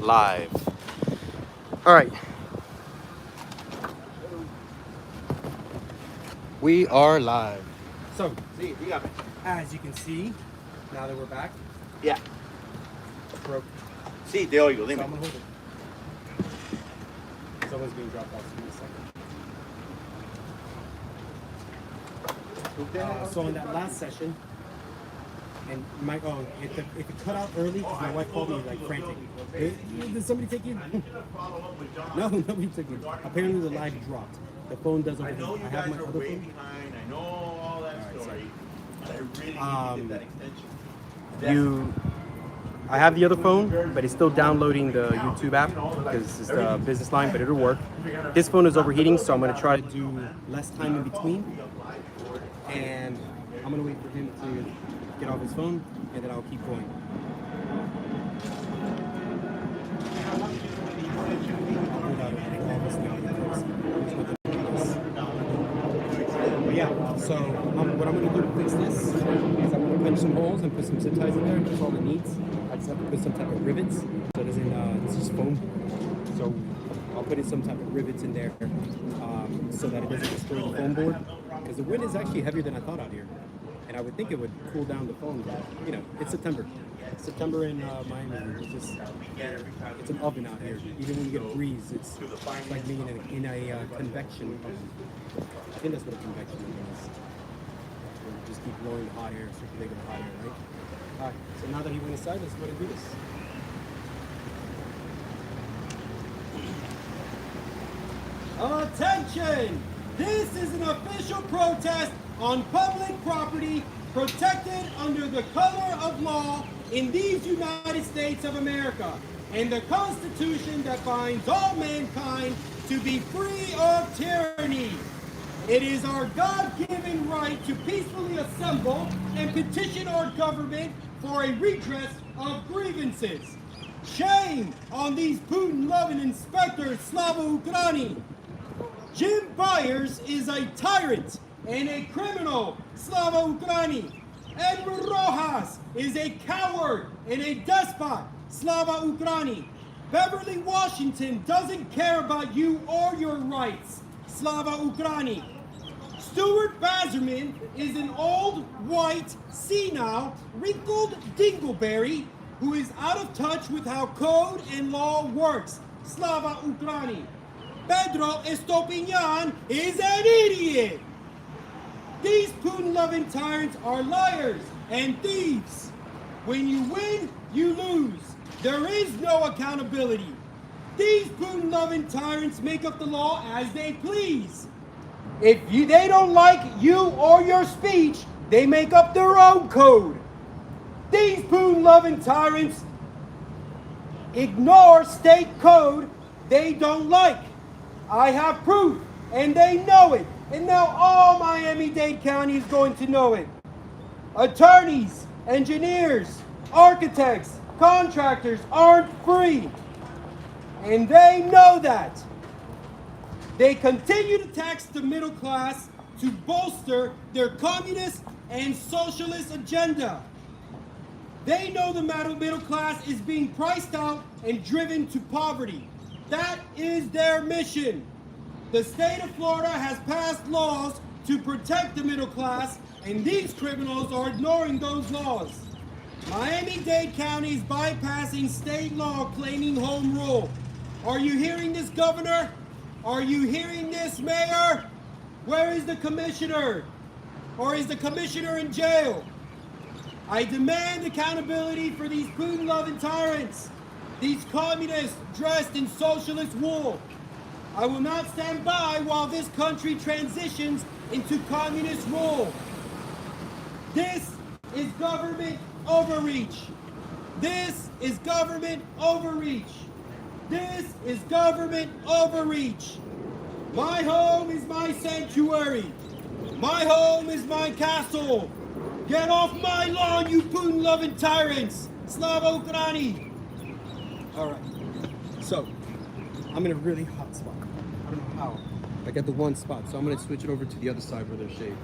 live. All right. We are live. So, See, you got me. as you can see, now that we're back, Yeah. broke. See, there you go. Leave So me. I'm gonna hold it. Someone's being dropped off. Give me a second. So in that last session, and it cut out early because my wife called me like frantic. Hey, did somebody take you? No, nobody took you. Apparently the live dropped. The phone does overheat. I have my other phone. behind. I know all that story. But I really need to get that extension. I have the other phone, but it's still downloading the YouTube app because it's the business line, but it'll work. This phone is overheating, so I'm going to try to do less time in between. And I'm going to wait for him to get off his phone, and then I'll keep going. But yeah, so what I'm going to do to fix this is I'm going to punch some holes and put some zip ties in there. That's all it needs. I just have to put some type of rivets so it doesn't, it's just foam. So I'll put in some type of rivets in there so that it doesn't destroy the foam board. Because the wind is actually heavier than I thought out here. And I would think it would cool down the foam, but you know, it's September. September in Miami, it's an oven out here. Even when you get a breeze, it's like being in a convection oven. I think that's what a convection oven is. Where you just keep blowing the hot air, circulating the hot air, right? All right, so now that he went inside, let's go ahead and do this. Attention! This is an official protest on public property protected under the color of law in these United States of America and the Constitution that binds all mankind to be free of tyranny. It is our God-given right to peacefully assemble and petition our government for a redress of grievances. Shame on these Putin-loving inspectors, Slava Ukraini. Jim Byers is a tyrant and a criminal, Slava Ukraini. Edward Rojas is a coward and a despot, Slava Ukraini. Beverly Washington doesn't care about you or your rights, Slava Ukraini. Stuart Bazerman is an old, white, senile, wrinkled dingleberry who is out of touch with how code and law works, Slava Ukraini. Pedro Estopinian is an idiot. These Putin-loving tyrants are liars and thieves. When you win, you lose. There is no accountability. These Putin-loving tyrants make up the law as they please. If they don't like you or your speech, they make up their own code. These Putin-loving tyrants ignore state code they don't like. I have proof, and they know it. And now all Miami-Dade County is going to know it. Attorneys, engineers, architects, contractors aren't free. And they know that. They continue to tax the middle class to bolster their communist and socialist agenda. They know the middle class is being priced out and driven to poverty. That is their mission. The state of Florida has passed laws to protect the middle class, and these criminals are ignoring those laws. Miami-Dade County is bypassing state law claiming home rule. Are you hearing this, Governor? Are you hearing this, Mayor? Where is the commissioner? Or is the commissioner in jail? I demand accountability for these Putin-loving tyrants, these communists dressed in socialist wool. I will not stand by while this country transitions into communist rule. This is government overreach. This is government overreach. This is government overreach. My home is my sanctuary. My home is my castle. Get off my lawn, you Putin-loving tyrants. Slava Ukraini. All right. So, I'm in a really hot spot. I don't know how. I got the one spot, so I'm going to switch it over to the other side where there's shade.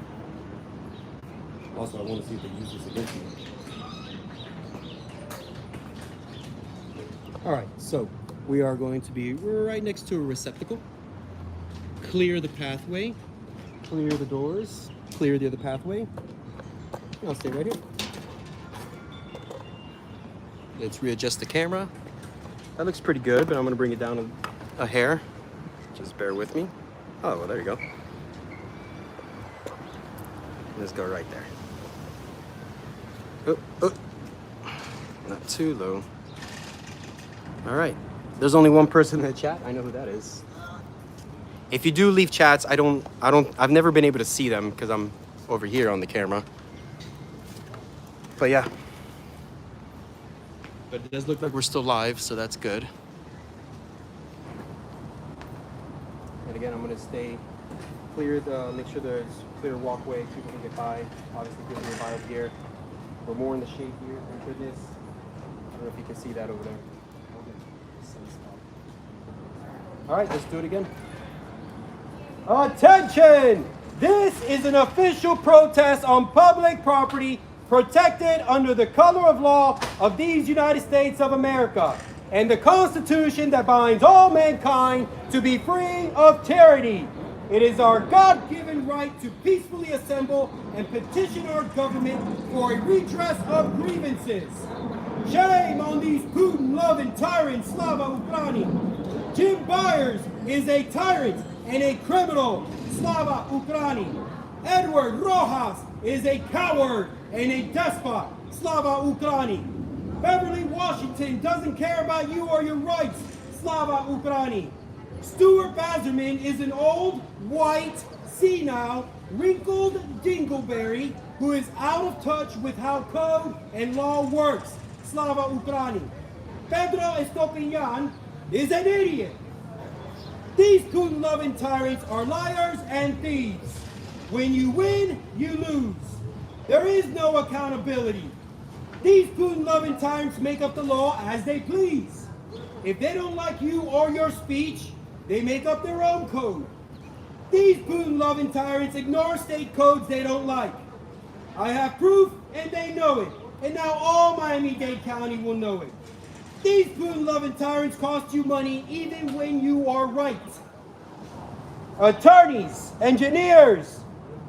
Also, I want to see if they use this against me. All right, so we are going to be right next to a receptacle. Clear the pathway, clear the doors, clear the other pathway. I'll stay right here. Let's readjust the camera. That looks pretty good, but I'm gonna bring it down a hair. Just bear with me. Oh, well, there you go. Let's go right there. Oh, oh. Not too low. All right. There's only one person in the chat. I know who that is. If you do leave chats, I've never been able to see them because I'm over here on the camera. But yeah. But it does look like we're still live, so that's good. And again, I'm gonna stay clear, make sure there's clear walkway, people can get by. Obviously, people can get by over here. We're more in the shade here, thank goodness. I don't know if you can see that over there. All right, let's do it again. Attention! This is an official protest on public property protected under the color of law of these United States of America and the Constitution that binds all mankind to be free of tyranny. It is our God-given right to peacefully assemble and petition our government for a redress of grievances. Shame on these Putin-loving tyrants, Slava Ukraini. Jim Byers is a tyrant and a criminal, Slava Ukraini. Edward Rojas is a coward and a despot, Slava Ukraini. Beverly Washington doesn't care about you or your rights, Slava Ukraini. Stuart Bazerman is an old, white, senile, wrinkled dingleberry who is out of touch with how code and law works, Slava Ukraini. Pedro Estopiñan is an idiot. These Putin-loving tyrants are liars and thieves. When you win, you lose. There is no accountability. These Putin-loving tyrants make up the law as they please. If they don't like you or your speech, they make up their own code. These Putin-loving tyrants ignore state codes they don't like. I have proof, and they know it. And now all Miami-Dade County will know it. These Putin-loving tyrants cost you money even when you are right. Attorneys, engineers,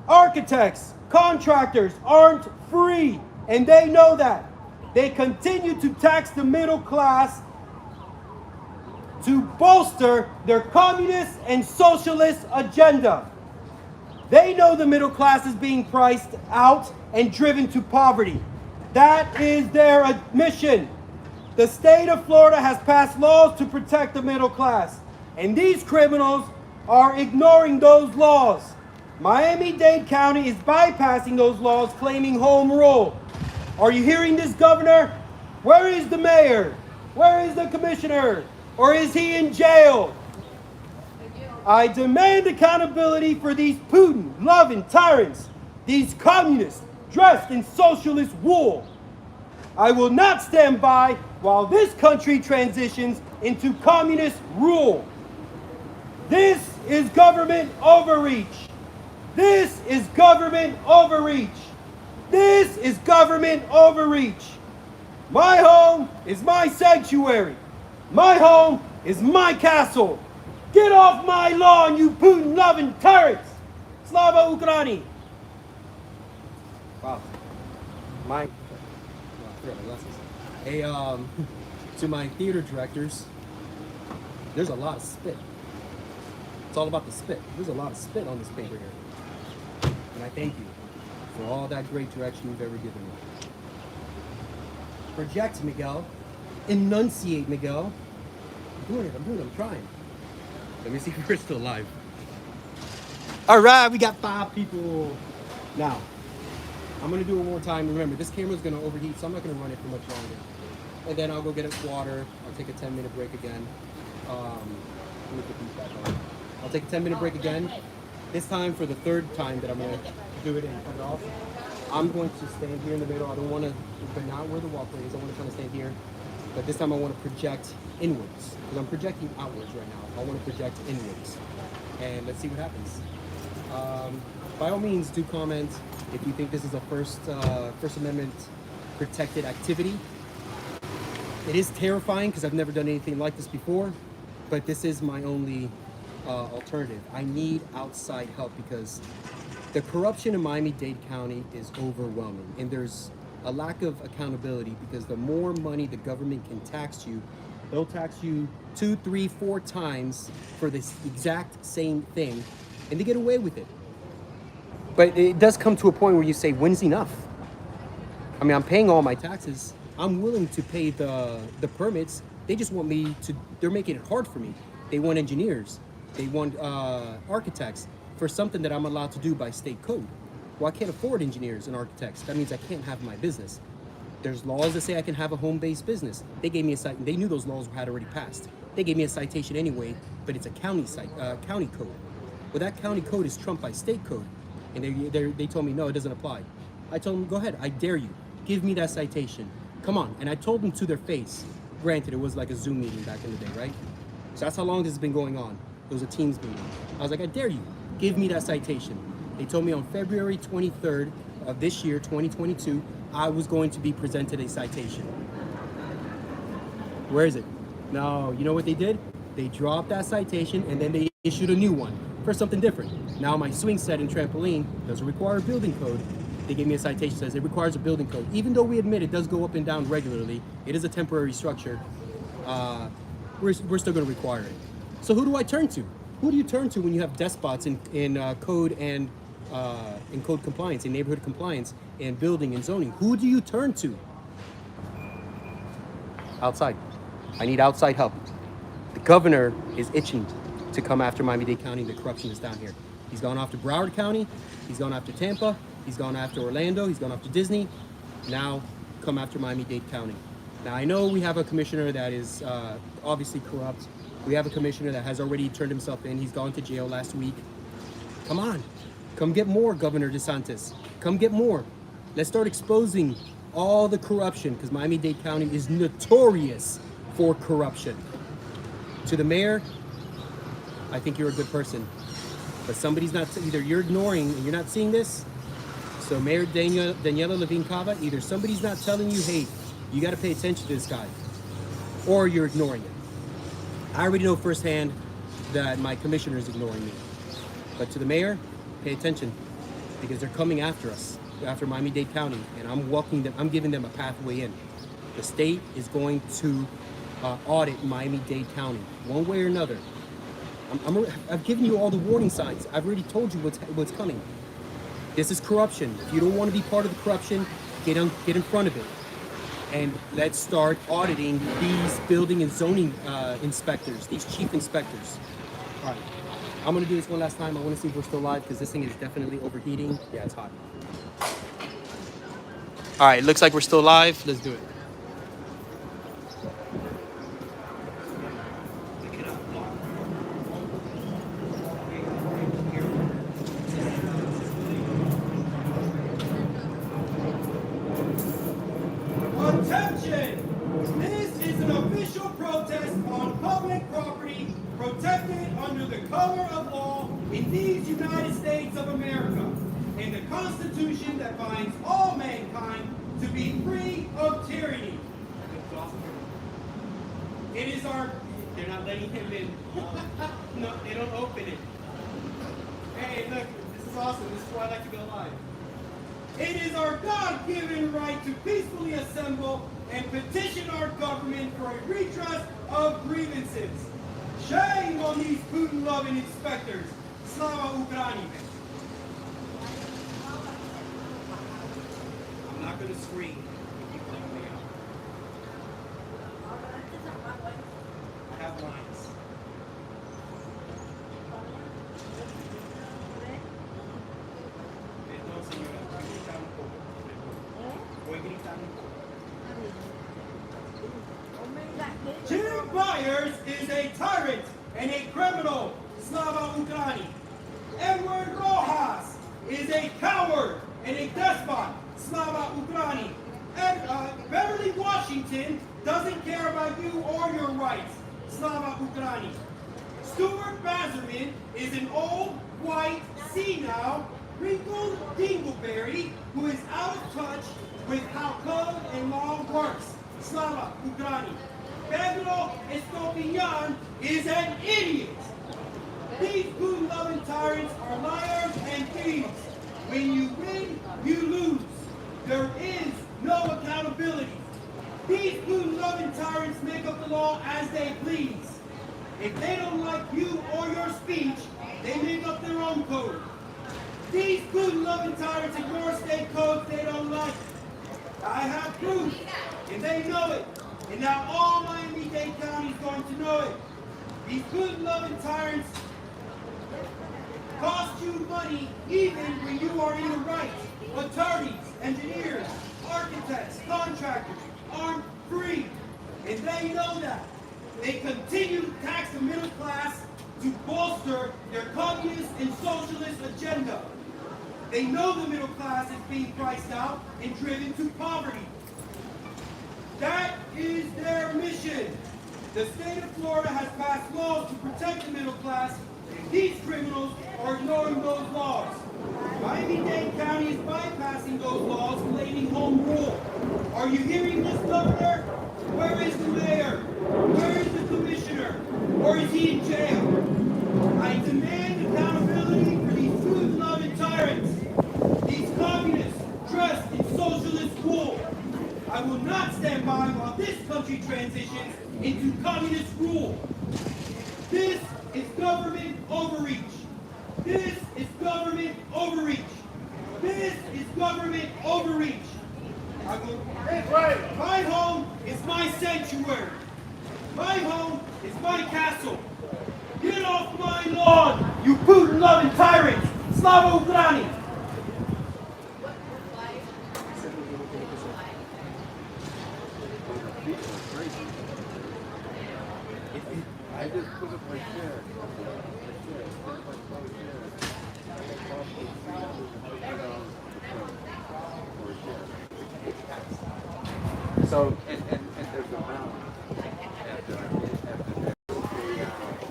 architects, contractors aren't free, and they know that. They continue to tax the middle class to bolster their communist and socialist agenda. They know the middle class is being priced out and driven to poverty. That is their mission. The state of Florida has passed laws to protect the middle class, and these criminals are ignoring those laws. Miami-Dade County is bypassing those laws, claiming home rule. Are you hearing this, Governor? Where is the mayor? Where is the commissioner? Or is he in jail? I demand accountability for these Putin-loving tyrants, these communists dressed in socialist wool. I will not stand by while this country transitions into communist rule. This is government overreach. This is government overreach. This is government overreach. My home is my sanctuary. My home is my castle. Get off my lawn, you Putin-loving tyrants! Slava Ukraini! Wow. Hey, to my theater directors, there's a lot of spit. It's all about the spit. There's a lot of spit on this paper here. And I thank you for all that great direction you've ever given me. Project, Miguel. Enunciate, Miguel. I'm doing it, I'm trying. Let me see if we're still alive. All right, we got 5 people. Now, I'm gonna do it one more time. Remember, this camera's gonna overheat, so I'm not gonna run it for much longer. And then I'll go get us water. I'll take a 10-minute break again. Let me put these back on. I'll take a 10-minute break again. This time for the 3rd time that I'm gonna do it and cut it off. I'm going to stand here in the middle. I don't wanna, but not where the walkway is. I wanna kind of stand here. But this time I wanna project inwards. Because I'm projecting outwards right now. I wanna project inwards. And let's see what happens. By all means, do comment if you think this is a First Amendment protected activity. It is terrifying because I've never done anything like this before, but this is my only alternative. I need outside help because the corruption in Miami-Dade County is overwhelming, and there's a lack of accountability because the more money the government can tax you, they'll tax you 2, 3, 4 times for this exact same thing, and they get away with it. But it does come to a point where you say, when's enough? I mean, I'm paying all my taxes. I'm willing to pay the permits. They just want me to, they're making it hard for me. They want engineers. They want architects for something that I'm allowed to do by state code. Well, I can't afford engineers and architects. That means I can't have my business. There's laws that say I can have a home-based business. They gave me a cite. They knew those laws had already passed. They gave me a citation anyway, but it's a county county code. Well, that county code is trumped by state code, and they told me no, it doesn't apply. I told them, go ahead, I dare you, give me that citation. Come on, and I told them to their face. Granted, it was like a Zoom meeting back in the day, right? So that's how long this has been going on. It was a Teams meeting. I was like, I dare you, give me that citation. They told me on February 23rd of this year, 2022, I was going to be presented a citation. Where is it? No, you know what they did? They dropped that citation and then they issued a new one for something different. Now my swing set and trampoline doesn't require a building code. They gave me a citation that says it requires a building code. Even though we admit it does go up and down regularly, it is a temporary structure, we're still gonna require it. So who do I turn to? Who do you turn to when you have despots in code and in code compliance, in neighborhood compliance, and building and zoning? Who do you turn to? Outside. I need outside help. The governor is itching to come after Miami-Dade County. The corruption is down here. He's gone after Broward County. He's gone after Tampa. He's gone after Orlando. He's gone after Disney. Now come after Miami-Dade County. Now I know we have a commissioner that is obviously corrupt. We have a commissioner that has already turned himself in. He's gone to jail last week. Come on. Come get more, Governor DeSantis. Come get more. Let's start exposing all the corruption because Miami-Dade County is notorious for corruption. To the mayor, I think you're a good person, but somebody's not, either you're ignoring and you're not seeing this. So Mayor Daniela Levine Cava, either somebody's not telling you, hey, you got to pay attention to this guy, or you're ignoring it. I already know firsthand that my commissioner is ignoring me. But to the mayor, pay attention because they're coming after us, after Miami-Dade County, and I'm giving them a pathway in. The state is going to audit Miami-Dade County, one way or another. I've given you all the warning signs. I've already told you what's coming. This is corruption. If you don't want to be part of the corruption, get in front of it. And let's start auditing these building and zoning inspectors, these chief inspectors. All right, I'm gonna do this one last time. I wanna see if we're still live because this thing is definitely overheating. Yeah, it's hot. All right, looks like we're still live. Let's do it. Attention! This is an official protest on public property protected under the color of law in these United States of America and the Constitution that binds all mankind to be free of tyranny. It is our... They're not letting him in. No, they don't open it. Hey, look, this is awesome. This is why I like to go live. It is our God-given right to peacefully assemble and petition our government for a redress of grievances. Shame on these Putin-loving inspectors. Slava Ukraini. I'm not going to scream. You keep letting me out. I have lines. Jim Byers is a tyrant and a criminal, Slava Ukraini. Edward Rojas is a coward and a despot, Slava Ukraini. And Beverly Washington doesn't care about you or your rights, Slava Ukraini. Stuart Bazerman is an old, white, senile, wrinkled dingleberry who is out of touch with how code and law works, Slava Ugrani. Pedro Estopinian is an idiot. These food-loving tyrants are liars and thieves. When you win, you lose. There is no accountability. These food-loving tyrants make up the law as they please. If they don't like you or your speech, they make up their own code. These food-loving tyrants ignore state codes they don't like. I have proof, and they know it. And now all Miami-Dade County is going to know it. These food-loving tyrants cost you money even when you are in the right. Attorneys, engineers, architects, contractors aren't free. And they know that. They continue to tax the middle class to bolster their communist and socialist agenda. They know the middle class is being priced out and driven to poverty. That is their mission. The state of Florida has passed laws to protect the middle class, and these criminals are ignoring those laws. Miami-Dade County is bypassing those laws, claiming home rule. Are you hearing this, Governor? Where is the mayor? Where is the commissioner? Or is he in jail? I demand accountability for these food-loving tyrants, these communists dressed in socialist wool. I will not stand by while this country transitions into communist rule. This is government overreach. This is government overreach. This is government overreach. I will. My home is my sanctuary. My home is my castle. Get off my lawn, you Putin-loving tyrants! Slava Ugrani! I just put up my chair. So, and there's a balance. After they pay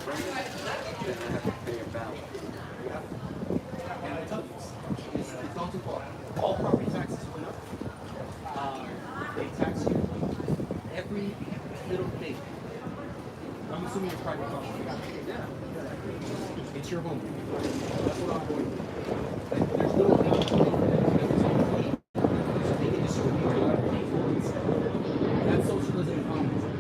rent, then I have to pay a balance. And I tell you, it's not too far. All property taxes went up. They tax you every little thing. I'm assuming it's private property. Yeah. It's your home. That's what I'm going with. There's little things that is on the plate. So they can distribute your influence. That's socialism and communism.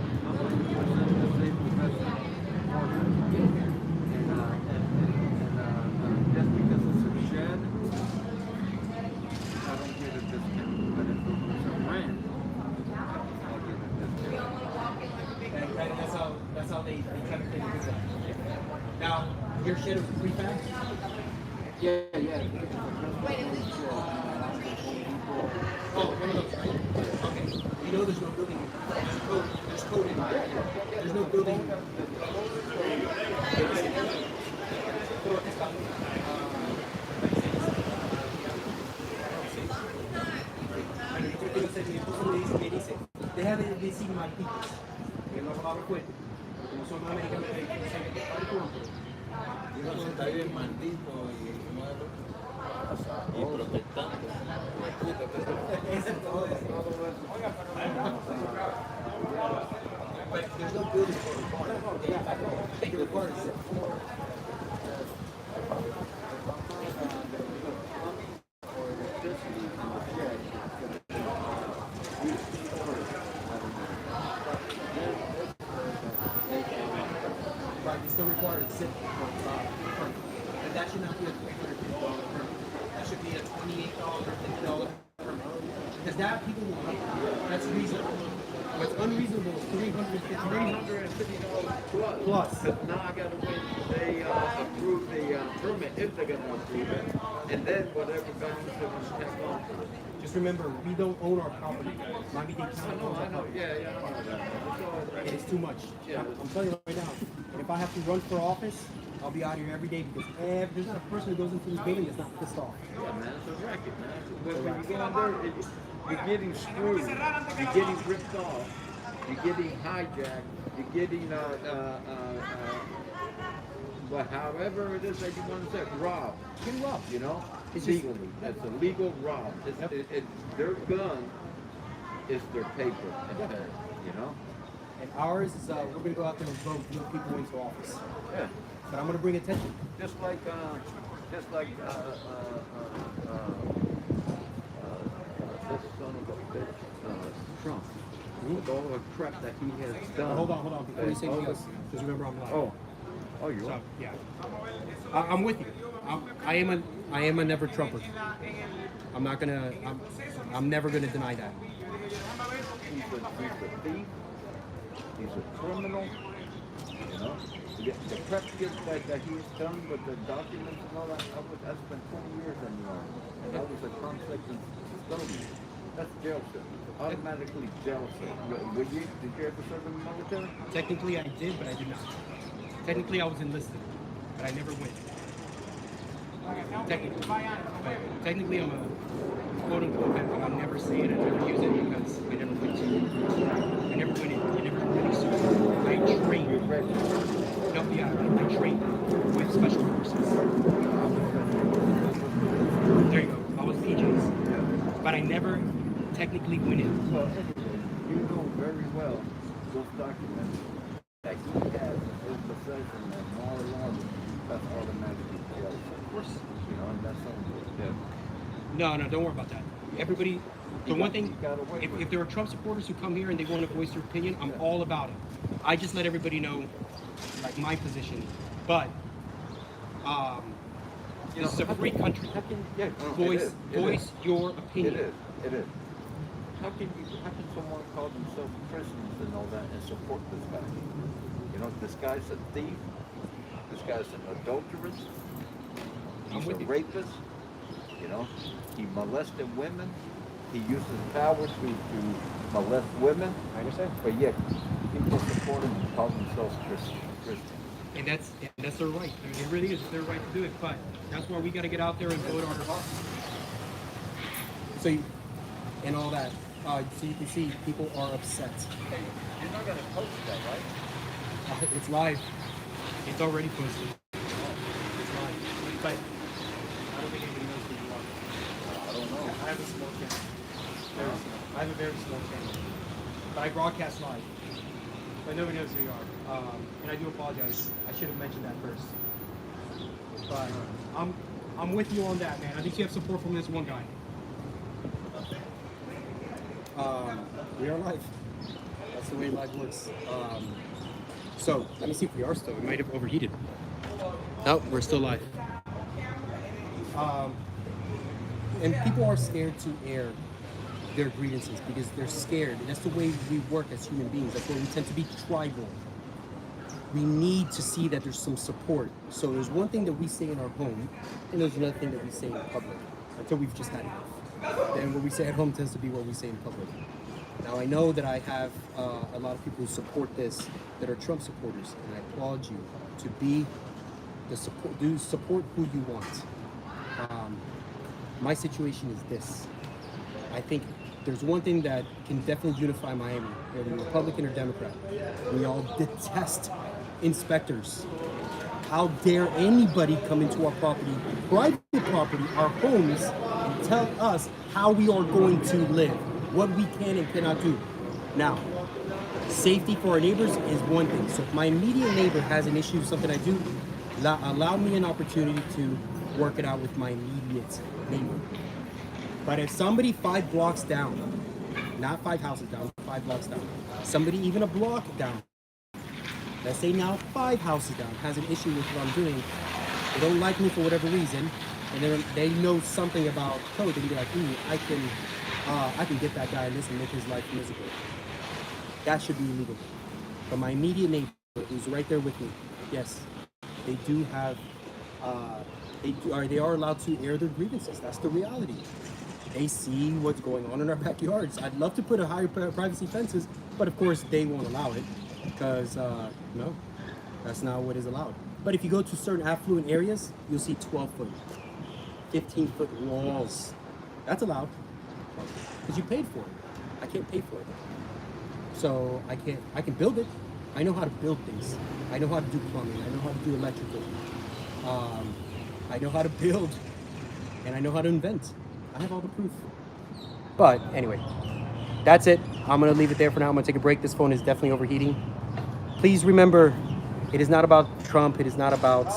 Just because it's a shed, I don't get a discount. But if it's a rent, I'll get a discount. That's how they try to take it business. Now, your shed was prefab? Yeah. Oh, one of those, right? Okay. You know there's no building. There's code in there. There's no building. They haven't received my peoples. Que no lo recuerdo. Como son americanos, Está bien maldito y protestante. But there's no building for they can require it. Right, they still require a zip permit. And that should not be a $350 permit. That should be a $28, $50 permit. Because that people will like. That's reasonable. What's unreasonable is $350 plus. But now I gotta wait till they approve the permit, if they're gonna approve it, and then whatever balance it was tacked on. Just remember, we don't own our property. Miami-Dade County I owns know, our I know, property. yeah, I know that. It's all right. It is too much. Yeah. I'm telling you right now. And if I have to run for office, I'll be out here every day because there's not a person who goes into this building that's not pissed off. Yeah, man, it's a racket, man. But when you go in there, you're getting screwed, you're getting ripped off, you're getting hijacked, you're getting, but however it is that you want to say, robbed. Getting robbed. You know, It's just- legally. That's a legal rob. Their gun is their paper and pen, you know? And ours is we're gonna go out there and vote new people into office. Yeah. But I'm gonna bring attention. Just like this son of a bitch, Trump, with all the crap that he has done. Hold on. Before you say anything else, just remember I'm live. Oh, you're So, right. yeah. I'm with you. I am a never Trumper. I'm never gonna deny that. He's a thief. He's a criminal. You know, the prep kit that he's done with the documents and all that. I spent 20 years in the army, and that was a conflict and custodian. That's jail cell. Automatically jail cell. Did you ever serve in the military? Technically, I did, but I did not. Technically, I was enlisted, but I never went. Technically, I'm a quote unquote vet, but I'll never say it and never use it because I never went. I never went in. I never really served. I trained. No, yeah, I trained with special forces. There you go. I was PJs, but I never technically went in. Well, anyway, you know very well those documents that he has in his possession and all along, that's automatically jail. Of course. You know, and that's something. No, don't worry about that. Everybody, the one thing, if there are Trump supporters who come here and they want to voice their opinion, I'm all about it. I just let everybody know, like, my position. But, this is a free country. Voice your opinion. It is. How can someone call themselves Christians and all that and support this guy? You know, this guy's a thief. This guy's an adulteress. He's a rapist. You know, he molested women. He uses power to molest women. I understand. But yet, people support him and call themselves Christians. And that's their right. I mean, it really is their right to do it. But that's why we got to get out there and vote our. And all that. So you can see people are upset. Hey, you're not going to post that, right? It's live. It's already posted. It's live. But I don't think anybody knows who you are. I don't know. I have a small channel. Very small. I have a very small channel. But I broadcast live. But nobody knows who you are. And I do apologize. I should have mentioned that first. But I'm with you on that, man. I think you have support from this one guy. We are live. That's the way live works. So let me see if we are still. We might have overheated. No, we're still live. And people are scared to air their grievances because they're scared. And that's the way we work as human beings. That's why we tend to be tribal. We need to see that there's some support. So there's one thing that we say in our home, and there's another thing that we say in public until we've just had enough. And what we say at home tends to be what we say in public. Now, I know that I have a lot of people who support this that are Trump supporters, and I applaud you to be the support. Do support who you want. My situation is this. I think there's one thing that can definitely unify Miami, whether you're Republican or Democrat. We all detest inspectors. How dare anybody come into our property, private property, our homes, and tell us how we are going to live, what we can and cannot do. Now, safety for our neighbors is one thing. So if my immediate neighbor has an issue, something I do, allow me an opportunity to work it out with my immediate neighbor. But if somebody 5 blocks down, not 5 houses down, 5 blocks down, somebody even a block down, let's say now 5 houses down, has an issue with what I'm doing, they don't like me for whatever reason, and they know something about code, they can be like, I can get that guy in this and make his life miserable. That should be illegal. But my immediate neighbor, who's right there with me, yes, they do have, they are allowed to air their grievances. That's the reality. They see what's going on in our backyards. I'd love to put a higher privacy fences, but of course they won't allow it because no, that's not what is allowed. But if you go to certain affluent areas, you'll see 12-foot, 15-foot walls. That's allowed because you paid for it. I can't pay for it, so I can build it. I know how to build things. I know how to do plumbing. I know how to do electrical. I know how to build, and I know how to invent. I have all the proof. But anyway, That's it. I'm going to leave it there for now. I'm going to take a break. This phone is definitely overheating. Please remember, it is not about Trump. It is not about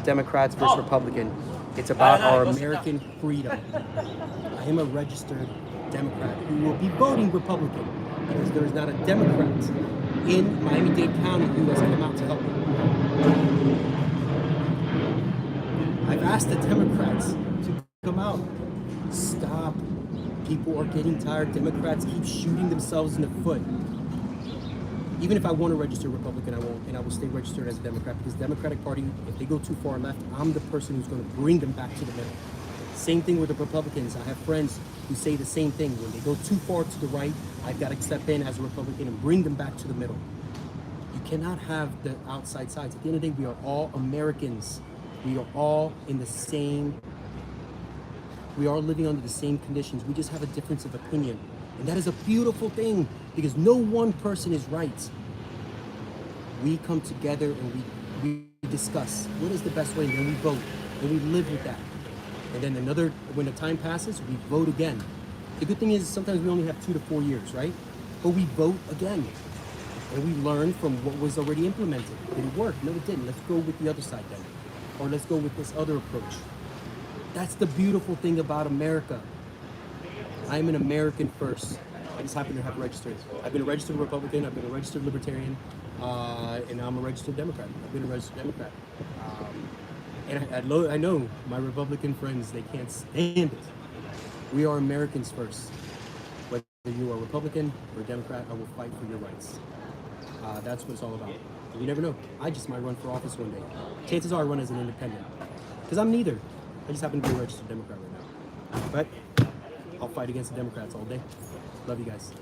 Democrats versus Republican. It's about our American freedom. I am a registered Democrat who will be voting Republican because there is not a Democrat in Miami-Dade County who has come out to help me. I've asked the Democrats to come out. Stop. People are getting tired. Democrats keep shooting themselves in the foot. Even if I want to register Republican, I won't, and I will stay registered as a Democrat because the Democratic Party, if they go too far left, I'm the person who's going to bring them back to the middle. Same thing with the Republicans. I have friends who say the same thing. When they go too far to the right, I've got to step in as a Republican and bring them back to the middle. You cannot have the outside sides. At the end of the day, we are all Americans. We are all in the same, we are living under the same conditions. We just have a difference of opinion. And that is a beautiful thing because no one person is right. We come together and we discuss what is the best way, and then we vote and we live with that. And then when the time passes, we vote again. The good thing is sometimes we only have 2 to 4 years, right? But we vote again. And we learn from what was already implemented. Did it work? No, it didn't. Let's go with the other side then. Or let's go with this other approach. That's the beautiful thing about America. I'm an American first. I just happen to have registered. I've been a registered Republican, I've been a registered Libertarian, and now I'm a registered Democrat. I've been a registered Democrat. And I know my Republican friends, they can't stand it. We are Americans first. Whether you are Republican or Democrat, I will fight for your rights. That's what it's all about. You never know. I just might run for office one day. Chances are I run as an independent. Because I'm neither. I just happen to be a registered Democrat right now. But I'll fight against the Democrats all day. Love you guys.